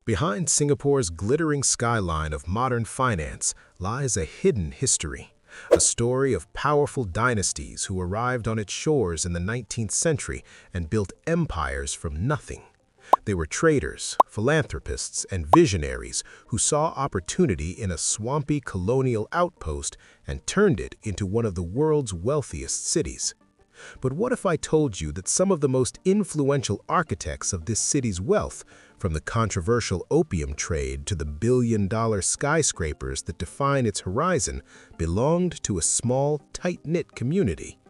Behind Singapore's glittering skyline of modern finance lies a hidden history, a story of powerful dynasties who arrived on its shores in the 19th century and built empires from nothing. They were traders, philanthropists, and visionaries who saw opportunity in a swampy colonial outpost and turned it into one of the world's wealthiest cities. But what if I told you that some of the most influential architects of this city's wealth, from the controversial opium trade to the billion-dollar skyscrapers that define its horizon, belonged to a small, tight-knit community?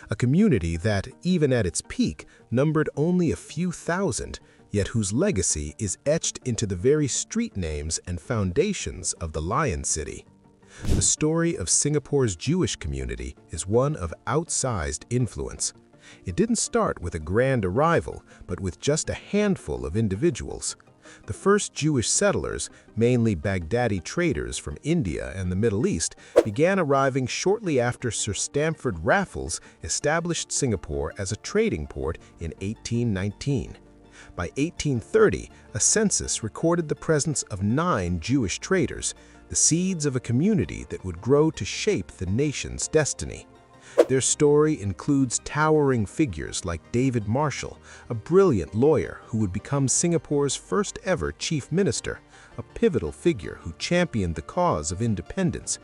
A community that, even at its peak, numbered only a few thousand, yet whose legacy is etched into the very street names and foundations of the Lion City. The story of Singapore's Jewish community is one of outsized influence. It didn't start with a grand arrival, but with just a handful of individuals. The first Jewish settlers, mainly Baghdadi traders from India and the Middle East, began arriving shortly after Sir Stamford Raffles established Singapore as a trading port in 1819. By 1830, a census recorded the presence of 9 Jewish traders, the seeds of a community that would grow to shape the nation's destiny. Their story includes towering figures like David Marshall, a brilliant lawyer who would become Singapore's first ever chief minister, a pivotal figure who championed the cause of independence.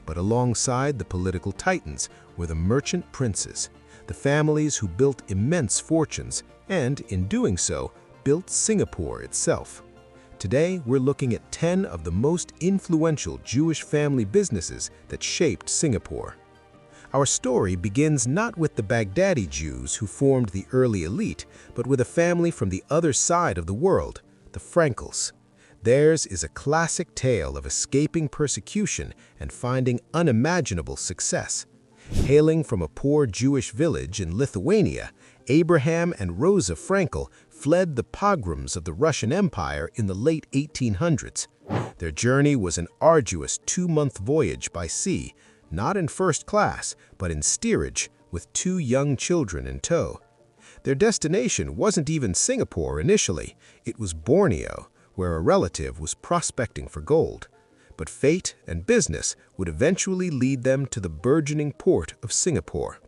But alongside the political titans were the merchant princes, the families who built immense fortunes and, in doing so, built Singapore itself. Today, we're looking at 10 of the most influential Jewish family businesses that shaped Singapore. Our story begins not with the Baghdadi Jews who formed the early elite, but with a family from the other side of the world, the Frankels. Theirs is a classic tale of escaping persecution and finding unimaginable success. Hailing from a poor Jewish village in Lithuania, Abraham and Rosa Frankel fled the pogroms of the Russian Empire in the late 1800s. Their journey was an arduous 2-month voyage by sea, not in first class, but in steerage, with 2 young children in tow. Their destination wasn't even Singapore initially, it was Borneo, where a relative was prospecting for gold. But fate and business would eventually lead them to the burgeoning port of Singapore.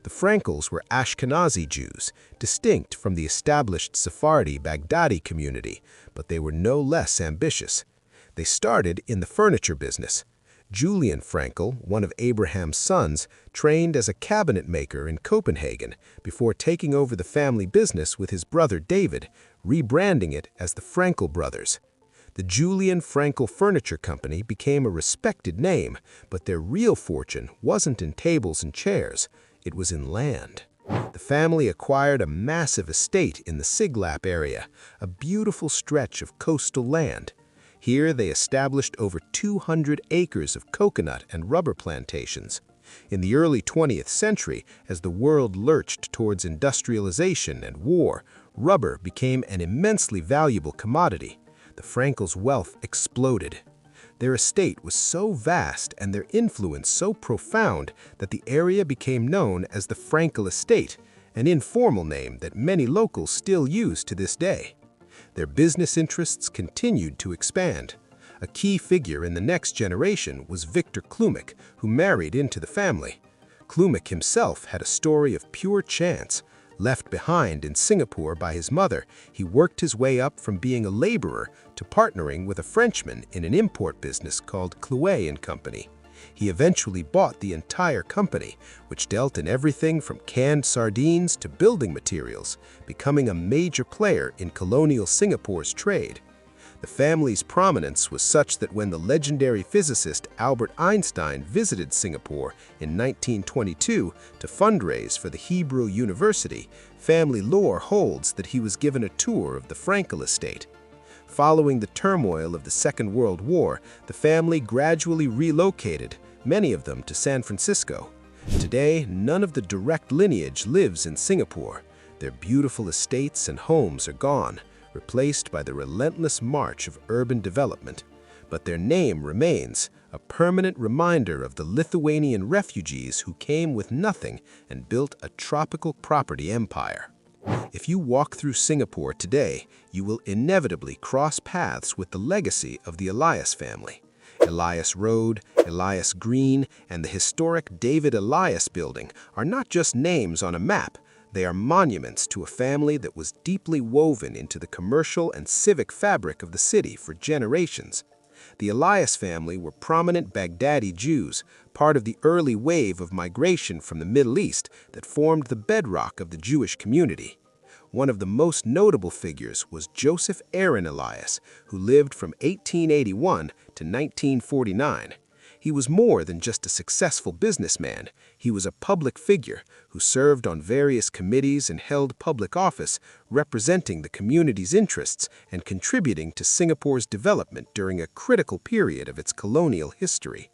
The Frankels were Ashkenazi Jews, distinct from the established Sephardi Baghdadi community, but they were no less ambitious. They started in the furniture business. Julian Frankel, one of Abraham's sons, trained as a cabinet maker in Copenhagen before taking over the family business with his brother David, rebranding it as the Frankel Brothers. The Julian Frankel Furniture Company became a respected name, but their real fortune wasn't in tables and chairs, it was in land. The family acquired a massive estate in the Siglap area, a beautiful stretch of coastal land. Here they established over 200 acres of coconut and rubber plantations. In the early 20th century, as the world lurched towards industrialization and war, rubber became an immensely valuable commodity. The Frankels' wealth exploded. Their estate was so vast and their influence so profound that the area became known as the Frankel Estate, an informal name that many locals still use to this day. Their business interests continued to expand. A key figure in the next generation was Victor Klumek, who married into the family. Klumek himself had a story of pure chance. Left behind in Singapore by his mother, he worked his way up from being a laborer to partnering with a Frenchman in an import business called Clouet & Company. He eventually bought the entire company, which dealt in everything from canned sardines to building materials, becoming a major player in colonial Singapore's trade. The family's prominence was such that when the legendary physicist Albert Einstein visited Singapore in 1922 to fundraise for the Hebrew University, family lore holds that he was given a tour of the Frankel estate. Following the turmoil of the Second World War, the family gradually relocated, many of them to San Francisco. Today, none of the direct lineage lives in Singapore. Their beautiful estates and homes are gone, replaced by the relentless march of urban development. But their name remains, a permanent reminder of the Lithuanian refugees who came with nothing and built a tropical property empire. If you walk through Singapore today, you will inevitably cross paths with the legacy of the Elias family. Elias Road, Elias Green, and the historic David Elias building are not just names on a map, they are monuments to a family that was deeply woven into the commercial and civic fabric of the city for generations. The Elias family were prominent Baghdadi Jews, part of the early wave of migration from the Middle East that formed the bedrock of the Jewish community. One of the most notable figures was Joseph Aaron Elias, who lived from 1881 to 1949. He was more than just a successful businessman. He was a public figure who served on various committees and held public office, representing the community's interests and contributing to Singapore's development during a critical period of its colonial history.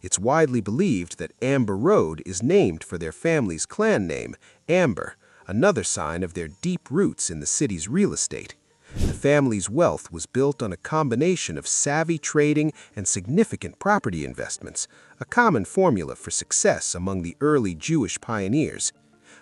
It's widely believed that Amber Road is named for their family's clan name, Amber, another sign of their deep roots in the city's real estate. The family's wealth was built on a combination of savvy trading and significant property investments, a common formula for success among the early Jewish pioneers.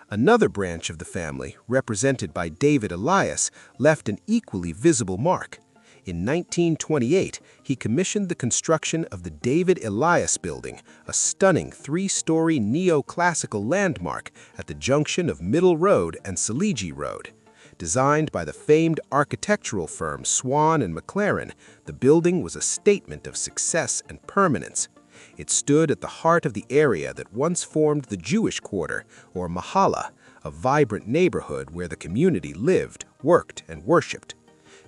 Another branch of the family, represented by David Elias, left an equally visible mark. In 1928, he commissioned the construction of the David Elias Building, a stunning three-story neoclassical landmark at the junction of Middle Road and Saliji Road. Designed by the famed architectural firm Swan and McLaren, the building was a statement of success and permanence. It stood at the heart of the area that once formed the Jewish Quarter, or Mahalla, a vibrant neighborhood where the community lived, worked, and worshipped.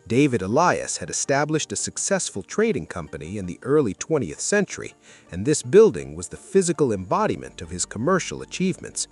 David Elias had established a successful trading company in the early 20th century, and this building was the physical embodiment of his commercial achievements.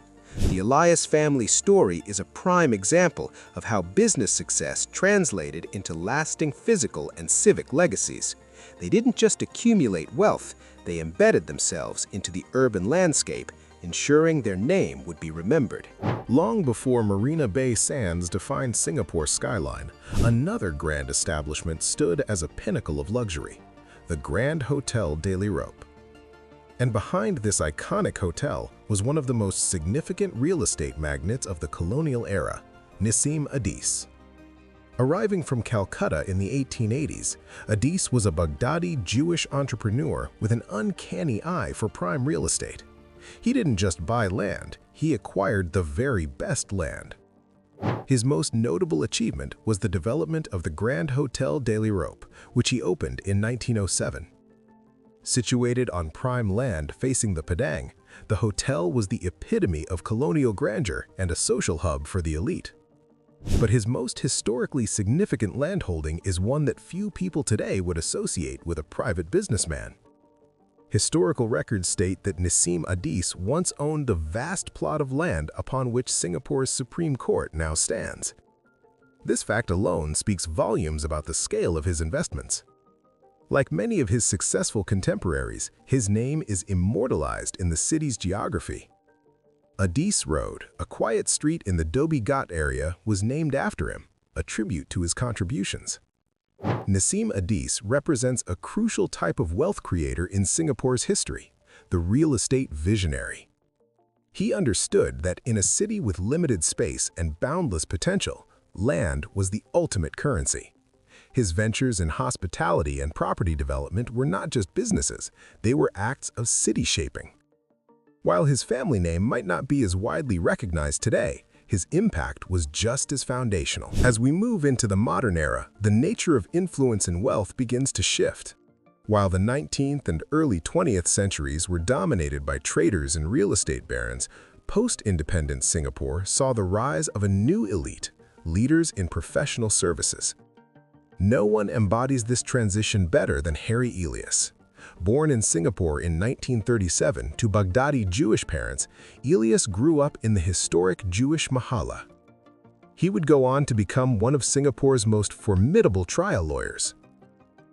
The Elias family story is a prime example of how business success translated into lasting physical and civic legacies. They didn't just accumulate wealth, they embedded themselves into the urban landscape, ensuring their name would be remembered. Long before Marina Bay Sands defined Singapore's skyline, another grand establishment stood as a pinnacle of luxury, the Grand Hotel de l'Europe. And behind this iconic hotel was one of the most significant real estate magnates of the colonial era, Nissim Adis. Arriving from Calcutta in the 1880s, Adis was a Baghdadi Jewish entrepreneur with an uncanny eye for prime real estate. He didn't just buy land, he acquired the very best land. His most notable achievement was the development of the Grand Hotel de l'Europe, which he opened in 1907. Situated on prime land facing the Padang, the hotel was the epitome of colonial grandeur and a social hub for the elite. But his most historically significant landholding is one that few people today would associate with a private businessman. Historical records state that Nissim Adis once owned the vast plot of land upon which Singapore's Supreme Court now stands. This fact alone speaks volumes about the scale of his investments. Like many of his successful contemporaries, his name is immortalized in the city's geography. Adis Road, a quiet street in the Dhoby Ghat area, was named after him, a tribute to his contributions. Nissim Adis represents a crucial type of wealth creator in Singapore's history, the real estate visionary. He understood that in a city with limited space and boundless potential, land was the ultimate currency. His ventures in hospitality and property development were not just businesses, they were acts of city shaping. While his family name might not be as widely recognized today, his impact was just as foundational. As we move into the modern era, the nature of influence and wealth begins to shift. While the 19th and early 20th centuries were dominated by traders and real estate barons, post-independence Singapore saw the rise of a new elite, leaders in professional services. No one embodies this transition better than Harry Elias. Born in Singapore in 1937 to Baghdadi Jewish parents, Elias grew up in the historic Jewish Mahalla. He would go on to become one of Singapore's most formidable trial lawyers.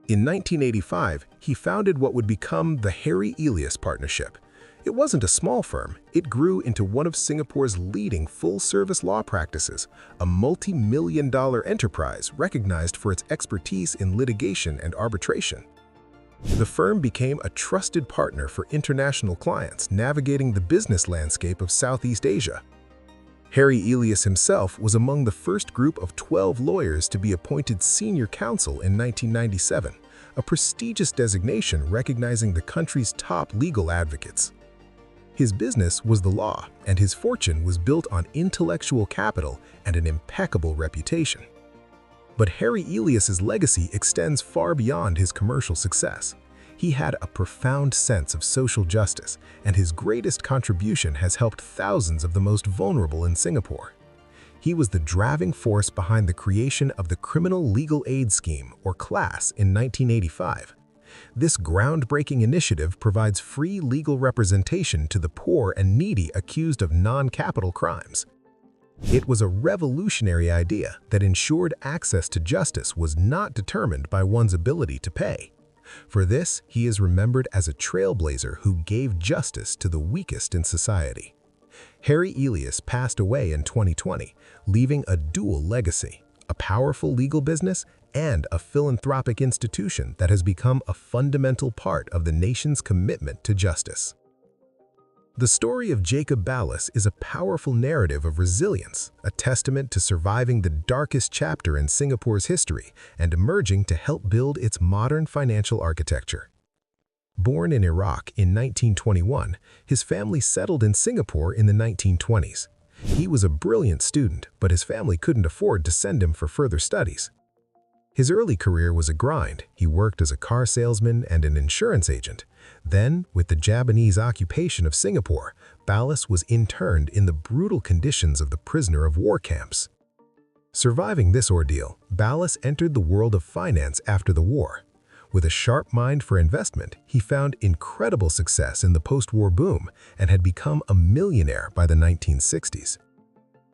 In 1985, he founded what would become the Harry Elias Partnership. It wasn't a small firm, it grew into one of Singapore's leading full-service law practices, a multi-million-dollar enterprise recognized for its expertise in litigation and arbitration. The firm became a trusted partner for international clients navigating the business landscape of Southeast Asia. Harry Elias himself was among the first group of 12 lawyers to be appointed senior counsel in 1997, a prestigious designation recognizing the country's top legal advocates. His business was the law, and his fortune was built on intellectual capital and an impeccable reputation. But Harry Elias's legacy extends far beyond his commercial success. He had a profound sense of social justice, and his greatest contribution has helped thousands of the most vulnerable in Singapore. He was the driving force behind the creation of the Criminal Legal Aid Scheme, or CLAS, in 1985. This groundbreaking initiative provides free legal representation to the poor and needy accused of non-capital crimes. It was a revolutionary idea that ensured access to justice was not determined by one's ability to pay. For this, he is remembered as a trailblazer who gave justice to the weakest in society. Harry Elias passed away in 2020, leaving a dual legacy: a powerful legal business and a philanthropic institution that has become a fundamental part of the nation's commitment to justice. The story of Jacob Ballas is a powerful narrative of resilience, a testament to surviving the darkest chapter in Singapore's history and emerging to help build its modern financial architecture. Born in Iraq in 1921, his family settled in Singapore in the 1920s. He was a brilliant student, but his family couldn't afford to send him for further studies. His early career was a grind. He worked as a car salesman and an insurance agent. Then, with the Japanese occupation of Singapore, Ballas was interned in the brutal conditions of the prisoner of war camps. Surviving this ordeal, Ballas entered the world of finance after the war. With a sharp mind for investment, he found incredible success in the post-war boom and had become a millionaire by the 1960s.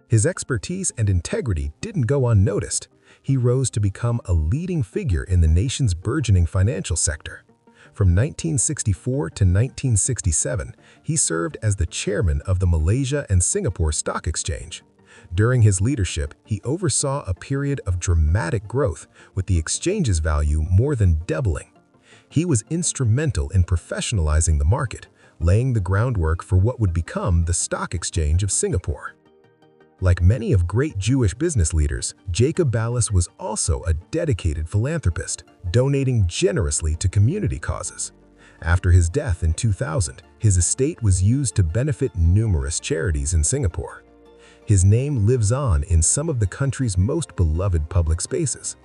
His expertise and integrity didn't go unnoticed. He rose to become a leading figure in the nation's burgeoning financial sector. From 1964 to 1967, he served as the chairman of the Malaysia and Singapore Stock Exchange. During his leadership, he oversaw a period of dramatic growth, with the exchange's value more than doubling. He was instrumental in professionalizing the market, laying the groundwork for what would become the Stock Exchange of Singapore. Like many of great Jewish business leaders, Jacob Ballas was also a dedicated philanthropist, donating generously to community causes. After his death in 2000, his estate was used to benefit numerous charities in Singapore. His name lives on in some of the country's most beloved public spaces.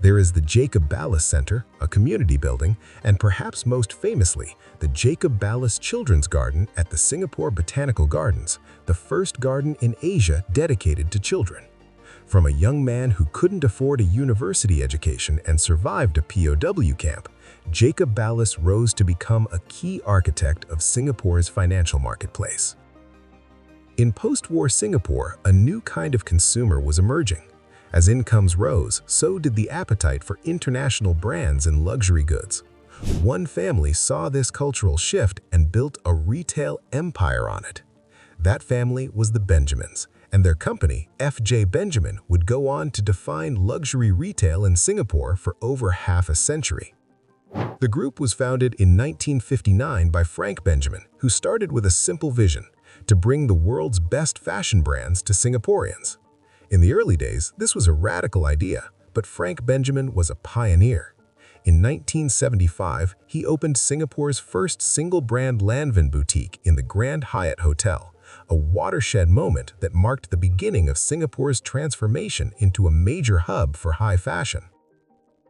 There is the Jacob Ballas Center, a community building, and perhaps most famously, the Jacob Ballas Children's Garden at the Singapore Botanical Gardens, the first garden in Asia dedicated to children. From a young man who couldn't afford a university education and survived a POW camp, Jacob Ballas rose to become a key architect of Singapore's financial marketplace. In post-war Singapore, a new kind of consumer was emerging. As incomes rose, so did the appetite for international brands and luxury goods. One family saw this cultural shift and built a retail empire on it. That family was the Benjamins, and their company, F.J. Benjamin, would go on to define luxury retail in Singapore for over half a century. The group was founded in 1959 by Frank Benjamin, who started with a simple vision: to bring the world's best fashion brands to Singaporeans. In the early days, this was a radical idea, but Frank Benjamin was a pioneer. In 1975, he opened Singapore's first single-brand Lanvin boutique in the Grand Hyatt Hotel, a watershed moment that marked the beginning of Singapore's transformation into a major hub for high fashion.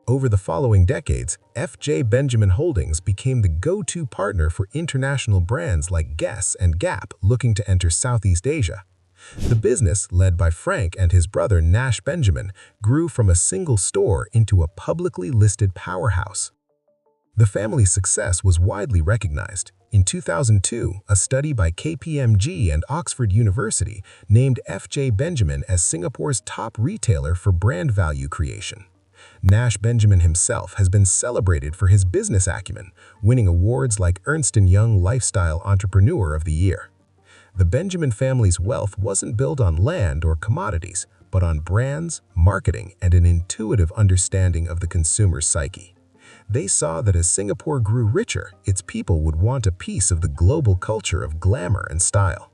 Over the following decades, F.J. Benjamin Holdings became the go-to partner for international brands like Guess and Gap looking to enter Southeast Asia. The business, led by Frank and his brother Nash Benjamin, grew from a single store into a publicly listed powerhouse. The family's success was widely recognized. In 2002, a study by KPMG and Oxford University named F.J. Benjamin as Singapore's top retailer for brand value creation. Nash Benjamin himself has been celebrated for his business acumen, winning awards like Ernst & Young Lifestyle Entrepreneur of the Year. The Benjamin family's wealth wasn't built on land or commodities, but on brands, marketing, and an intuitive understanding of the consumer's psyche. They saw that as Singapore grew richer, its people would want a piece of the global culture of glamour and style.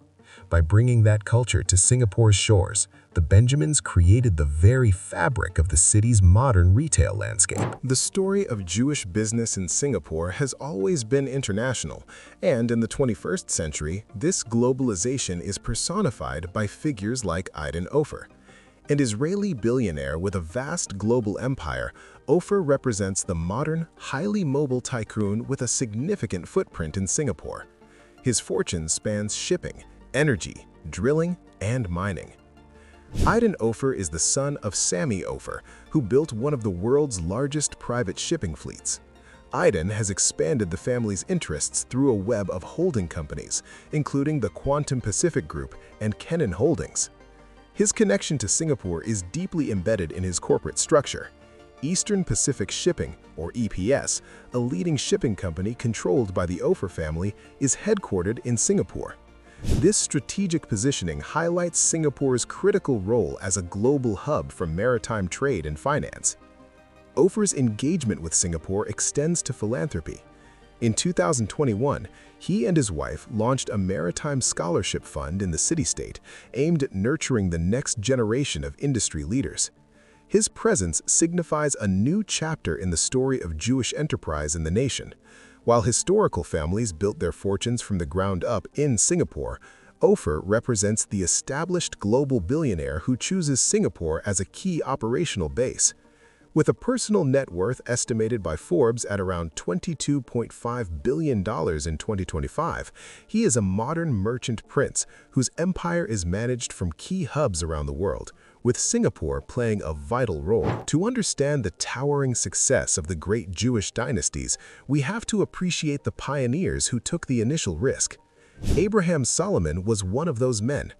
By bringing that culture to Singapore's shores, the Benjamins created the very fabric of the city's modern retail landscape. The story of Jewish business in Singapore has always been international, and in the 21st century, this globalization is personified by figures like Aiden Ofer. An Israeli billionaire with a vast global empire, Ofer represents the modern, highly mobile tycoon with a significant footprint in Singapore. His fortune spans shipping, energy, drilling, and mining. Aiden Ofer is the son of Sammy Ofer, who built one of the world's largest private shipping fleets. Aiden has expanded the family's interests through a web of holding companies, including the Quantum Pacific Group and Kenan Holdings. His connection to Singapore is deeply embedded in his corporate structure. Eastern Pacific Shipping, or EPS, a leading shipping company controlled by the Ofer family, is headquartered in Singapore. This strategic positioning highlights Singapore's critical role as a global hub for maritime trade and finance. Ofer's engagement with Singapore extends to philanthropy. In 2021, he and his wife launched a maritime scholarship fund in the city-state aimed at nurturing the next generation of industry leaders. His presence signifies a new chapter in the story of Jewish enterprise in the nation. While historical families built their fortunes from the ground up in Singapore, Ofer represents the established global billionaire who chooses Singapore as a key operational base. With a personal net worth estimated by Forbes at around $22.5 billion in 2025, he is a modern merchant prince whose empire is managed from key hubs around the world, with Singapore playing a vital role. To understand the towering success of the great Jewish dynasties, we have to appreciate the pioneers who took the initial risk. Abraham Solomon was one of those men.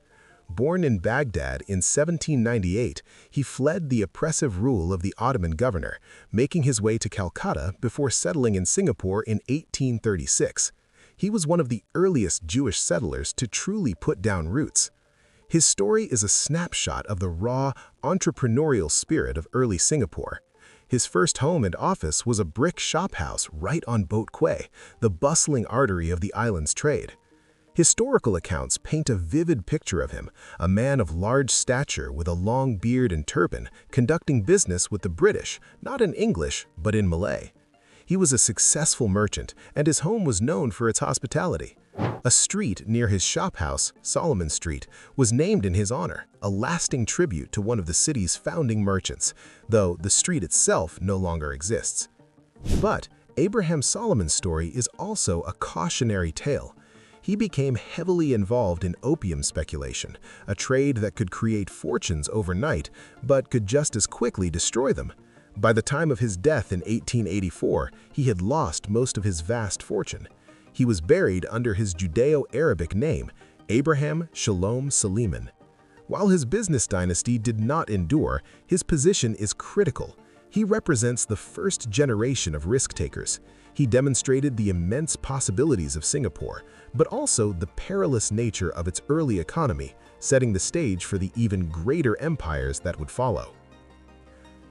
Born in Baghdad in 1798, he fled the oppressive rule of the Ottoman governor, making his way to Calcutta before settling in Singapore in 1836. He was one of the earliest Jewish settlers to truly put down roots. His story is a snapshot of the raw, entrepreneurial spirit of early Singapore. His first home and office was a brick shophouse right on Boat Quay, the bustling artery of the island's trade. Historical accounts paint a vivid picture of him, a man of large stature with a long beard and turban, conducting business with the British, not in English, but in Malay. He was a successful merchant, and his home was known for its hospitality. A street near his shophouse, Solomon Street, was named in his honor, a lasting tribute to one of the city's founding merchants, though the street itself no longer exists. But Abraham Solomon's story is also a cautionary tale. He became heavily involved in opium speculation, a trade that could create fortunes overnight, but could just as quickly destroy them. By the time of his death in 1884, he had lost most of his vast fortune. He was buried under his Judeo-Arabic name, Abraham Shalom Suleiman. While his business dynasty did not endure, his position is critical. He represents the first generation of risk-takers. He demonstrated the immense possibilities of Singapore, but also the perilous nature of its early economy, setting the stage for the even greater empires that would follow.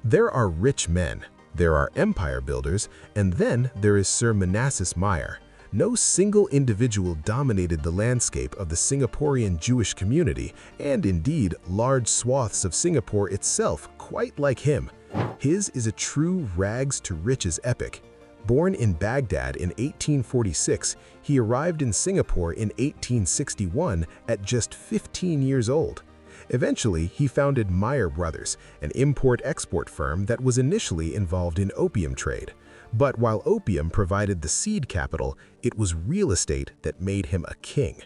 There are rich men, there are empire builders, and then there is Sir Manasseh Meyer. No single individual dominated the landscape of the Singaporean Jewish community, and indeed large swaths of Singapore itself quite like him. His is a true rags-to-riches epic. Born in Baghdad in 1846, he arrived in Singapore in 1861 at just 15 years old. Eventually, he founded Meyer Brothers, an import-export firm that was initially involved in opium trade. But while opium provided the seed capital, it was real estate that made him a king.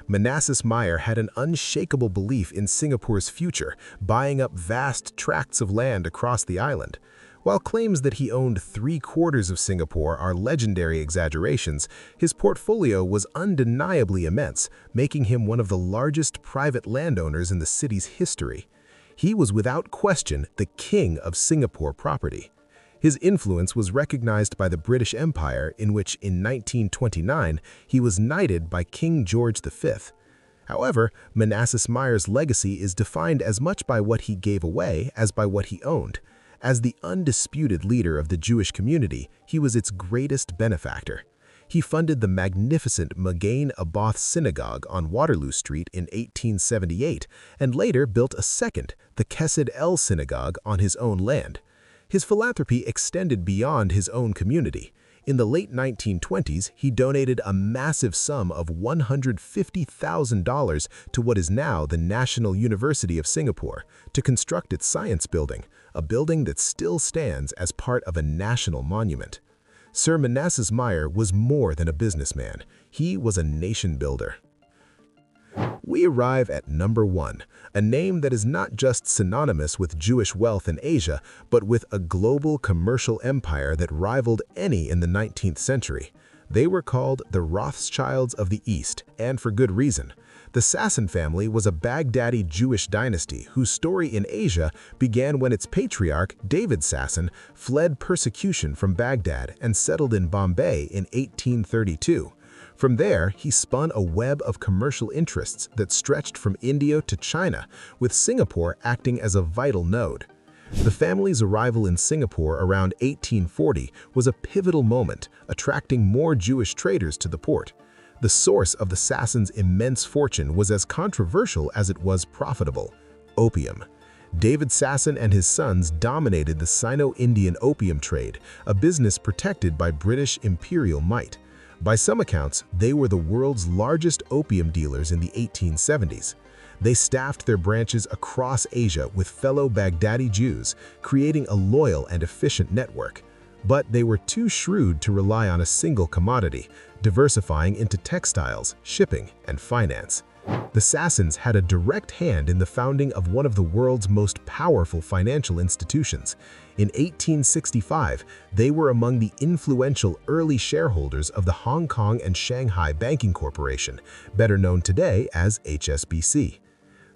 Manasseh Meyer had an unshakable belief in Singapore's future, buying up vast tracts of land across the island. While claims that he owned 3/4 of Singapore are legendary exaggerations, his portfolio was undeniably immense, making him one of the largest private landowners in the city's history. He was without question the king of Singapore property. His influence was recognized by the British Empire, in which in 1929 he was knighted by King George V. However, Manasseh Meyer's legacy is defined as much by what he gave away as by what he owned. As the undisputed leader of the Jewish community, he was its greatest benefactor. He funded the magnificent Magain Aboth Synagogue on Waterloo Street in 1878 and later built a second, the Kesed El Synagogue, on his own land. His philanthropy extended beyond his own community. In the late 1920s, he donated a massive sum of $150,000 to what is now the National University of Singapore to construct its science building, a building that still stands as part of a national monument. Sir Manasseh Meyer was more than a businessman. He was a nation builder. We arrive at number 1, a name that is not just synonymous with Jewish wealth in Asia, but with a global commercial empire that rivaled any in the 19th century. They were called the Rothschilds of the East, and for good reason. The Sasson family was a Baghdadi Jewish dynasty whose story in Asia began when its patriarch, David Sasson, fled persecution from Baghdad and settled in Bombay in 1832. From there, he spun a web of commercial interests that stretched from India to China, with Singapore acting as a vital node. The family's arrival in Singapore around 1840 was a pivotal moment, attracting more Jewish traders to the port. The source of the Sassons' immense fortune was as controversial as it was profitable: opium. David Sasson and his sons dominated the Sino-Indian opium trade, a business protected by British imperial might. By some accounts, they were the world's largest opium dealers in the 1870s. They staffed their branches across Asia with fellow Baghdadi Jews, creating a loyal and efficient network. But they were too shrewd to rely on a single commodity, diversifying into textiles, shipping, and finance. The Sassons had a direct hand in the founding of one of the world's most powerful financial institutions. In 1865, they were among the influential early shareholders of the Hong Kong and Shanghai Banking Corporation, better known today as HSBC.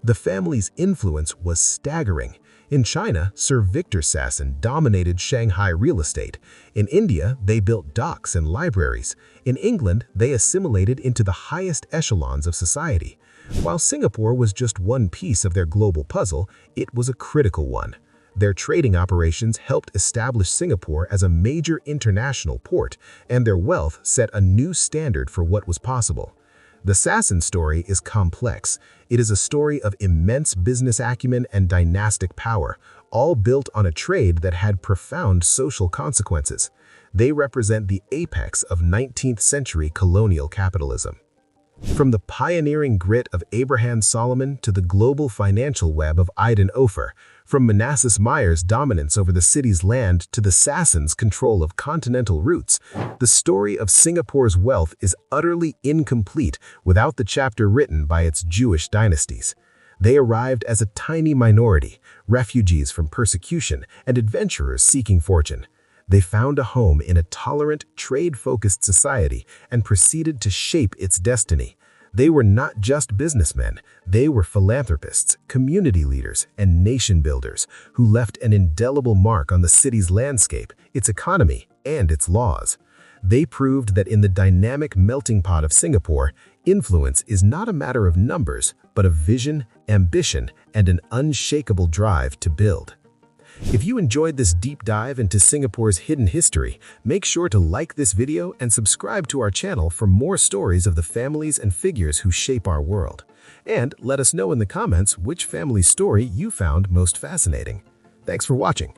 The family's influence was staggering. In China, Sir Victor Sasson dominated Shanghai real estate. In India, they built docks and libraries. In England, they assimilated into the highest echelons of society. While Singapore was just one piece of their global puzzle, it was a critical one. Their trading operations helped establish Singapore as a major international port, and their wealth set a new standard for what was possible. The Sasson story is complex. It is a story of immense business acumen and dynastic power, all built on a trade that had profound social consequences. They represent the apex of 19th century colonial capitalism. From the pioneering grit of Abraham Solomon to the global financial web of Aiden Ofer, from Manasseh Meyer's dominance over the city's land to the Sassons' control of continental routes, the story of Singapore's wealth is utterly incomplete without the chapter written by its Jewish dynasties. They arrived as a tiny minority, refugees from persecution and adventurers seeking fortune. They found a home in a tolerant, trade-focused society and proceeded to shape its destiny. They were not just businessmen, they were philanthropists, community leaders, and nation builders who left an indelible mark on the city's landscape, its economy, and its laws. They proved that in the dynamic melting pot of Singapore, influence is not a matter of numbers, but of vision, ambition, and an unshakable drive to build. If you enjoyed this deep dive into Singapore's hidden history, make sure to like this video and subscribe to our channel for more stories of the families and figures who shape our world. And let us know in the comments which family story you found most fascinating. Thanks for watching.